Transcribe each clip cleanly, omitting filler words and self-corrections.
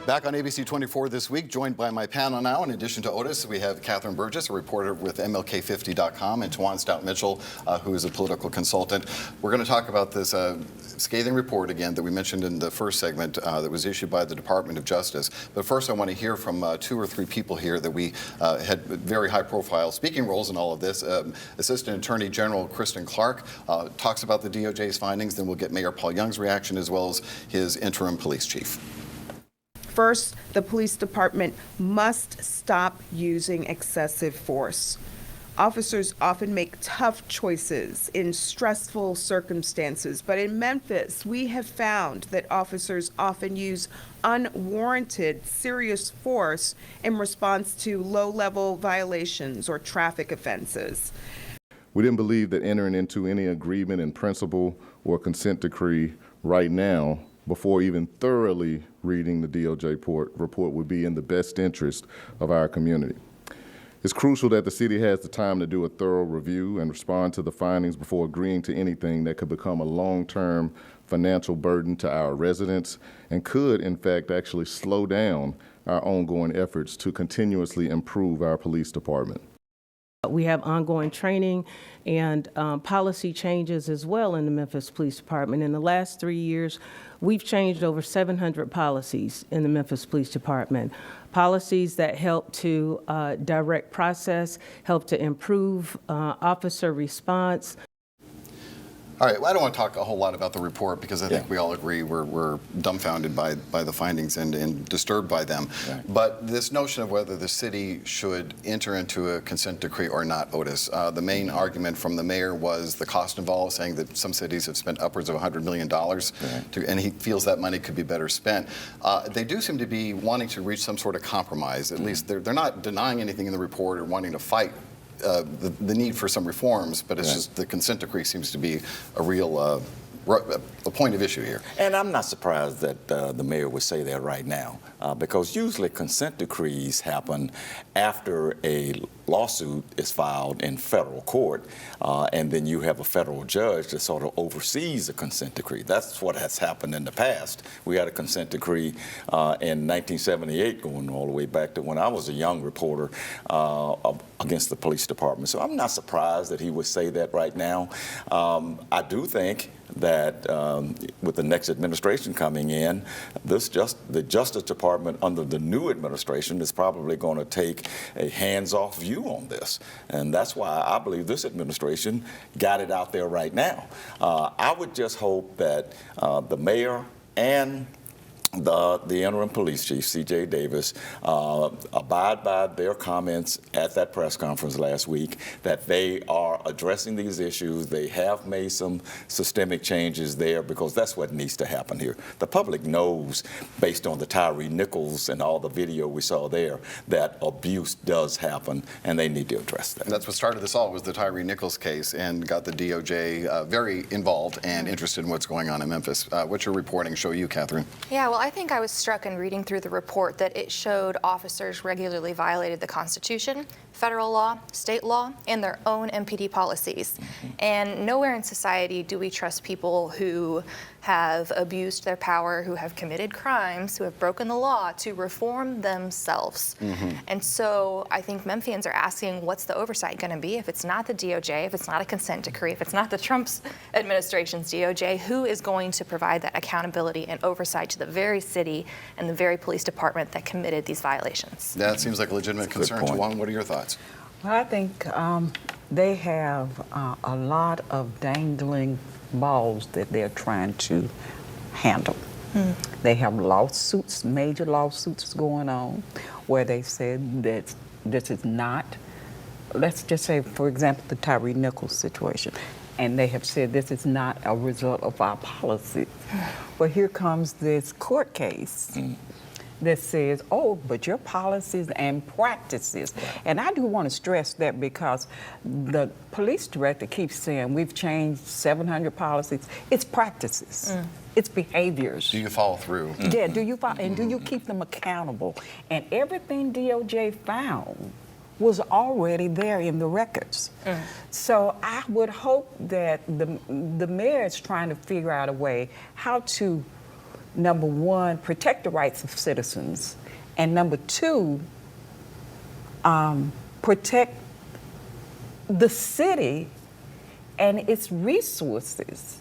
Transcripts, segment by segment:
Back on ABC24 this week, joined by my panel now. In addition to Otis, we have Catherine Burgess, a reporter with MLK50.com, and Tawan Stout-Mitchell, who is a political consultant. We're going to talk about this scathing report again that we mentioned in the first segment that was issued by the Department of Justice. But first, I want to hear from two or three people here that we had very high-profile speaking roles in all of this. Assistant Attorney General Kristen Clark talks about the DOJ's findings. Then we'll get Mayor Paul Young's reaction as well as his interim police chief. First, the police department must stop using excessive force. Officers often make tough choices in stressful circumstances, but in Memphis, we have found that officers often use unwarranted, serious force in response to low-level violations or traffic offenses. We didn't believe that entering into any agreement in principle or consent decree right now, before even thoroughly reading the DOJ report, would be in the best interest of our community. It's crucial that the city has the time to do a thorough review and respond to the findings before agreeing to anything that could become a long-term financial burden to our residents and could, in fact, actually slow down our ongoing efforts to continuously improve our police department. We have ongoing training and policy changes as well in the Memphis Police Department. In the last 3 years, we've changed over 700 policies in the Memphis Police Department. Policies that help to direct process, help to improve officer response. All right, well, I don't want to talk a whole lot about the report because I think we all agree we're dumbfounded by the findings and disturbed by them. Right. But this notion of whether the city should enter into a consent decree or not, Otis, the main argument from the mayor was the cost involved, saying that some cities have spent upwards of $100 million, and he feels that money could be better spent. They do seem to be wanting to reach some sort of compromise. At least they're not denying anything in the report or wanting to fight the need for some reforms, but it's just the consent decree seems to be a real a point of issue here. And I'm not surprised that the mayor would say that right now, because usually consent decrees happen after a lawsuit is filed in federal court, and then you have a federal judge that sort of oversees the consent decree. That's what has happened in the past. We had a consent decree in 1978, going all the way back to when I was a young reporter against the police department. So I'm not surprised that he would say that right now. I do think that with the next administration coming in, the Justice Department under the new administration is probably going to take a hands-off view on this. And that's why I believe this administration got it out there right now. I would just hope that the mayor and the interim police chief, C.J. Davis, abide by their comments at that press conference last week, that they are addressing these issues. They have made some systemic changes there because that's what needs to happen here. The public knows, based on the Tyree Nichols and all the video we saw there, that abuse does happen, and they need to address that. And that's what started this all, was the Tyree Nichols case, and got the DOJ very involved and interested in what's going on in Memphis. What's your reporting show you, Catherine? Yeah, well, I think I was struck in reading through the report that it showed officers regularly violated the Constitution, federal law, state law, and their own MPD policies. And nowhere in society do we trust people who have abused their power, who have committed crimes, who have broken the law, to reform themselves. And so I think Memphians are asking, what's the oversight going to be? If it's not the DOJ, if it's not a consent decree, if it's not the Trump administration's DOJ, who is going to provide that accountability and oversight to the very city and the very police department that committed these violations? That seems like a legitimate concern. Tawan, what are your thoughts? Well, I think they have a lot of dangling balls that they're trying to handle. They have lawsuits, major lawsuits going on, where they said that this is not, let's just say, for example, the Tyree Nichols situation, and they have said this is not a result of our policy. Well, here comes this court case that says, oh, but your policies and practices. And I do want to stress that, because the police director keeps saying we've changed 700 policies. It's practices. It's behaviors. Do you follow through? Yeah, do you follow, and do you keep them accountable? And everything DOJ found was already there in the records. So I would hope that the mayor is trying to figure out a way how to number one, protect the rights of citizens, and number two, protect the city and its resources,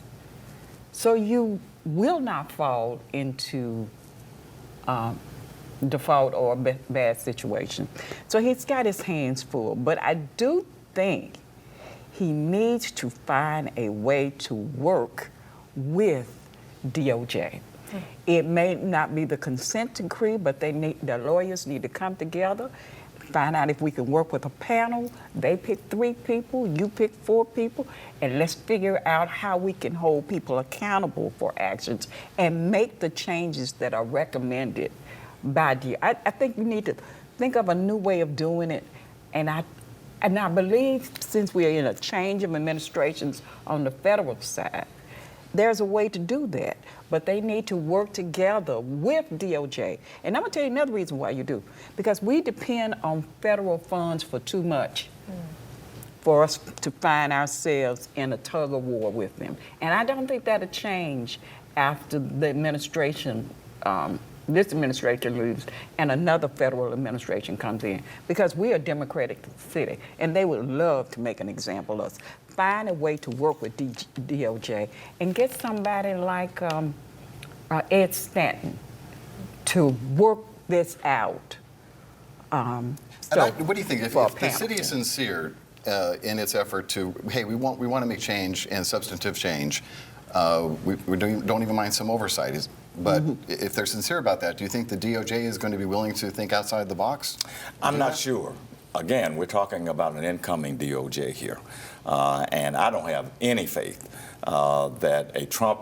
so you will not fall into default or a bad situation. So he's got his hands full, but I do think he needs to find a way to work with DOJ. It may not be the consent decree, but the lawyers need to come together, find out if we can work with a panel. They pick 3 people, you pick 4 people, and let's figure out how we can hold people accountable for actions and make the changes that are recommended by DOJ. I think we need to think of a new way of doing it, and I believe since we are in a change of administrations on the federal side, there's a way to do that, but they need to work together with DOJ. And I'm gonna tell you another reason why you do, because we depend on federal funds for too much for us to find ourselves in a tug of war with them. And I don't think that'll change after the administration, this administration leaves and another federal administration comes in, because we are a democratic city and they would love to make an example of us. Find a way to work with DOJ and get somebody like Ed Stanton to work this out. What do you think? If the city is sincere in its effort to, hey, we want to make change and substantive change, we don't even mind some oversight. But if they're sincere about that, do you think the DOJ is going to be willing to think outside the box? I'm not sure. Again, we're talking about an incoming DOJ here. And I don't have any faith that a Trump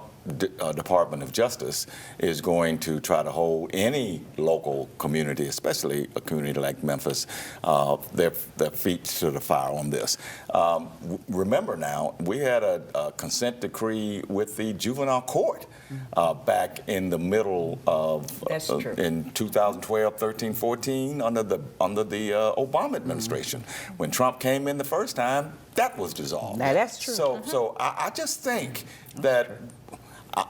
Department of Justice is going to try to hold any local community, especially a community like Memphis, their feet to the fire on this. Remember now, we had a consent decree with the juvenile court back in the middle of in 2012, 13, 14 under the Obama administration. When Trump came in the first time, that was dissolved. Now, that's true. So I just think that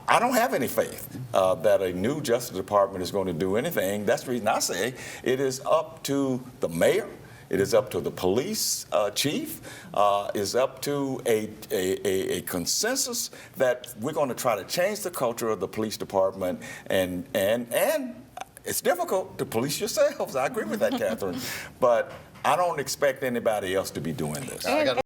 I don't have any faith that a new Justice Department is going to do anything. That's the reason I say it is up to the mayor, it is up to the police chief, is up to a consensus that we're going to try to change the culture of the police department, and it's difficult to police yourselves. I agree with that, Catherine, but I don't expect anybody else to be doing this.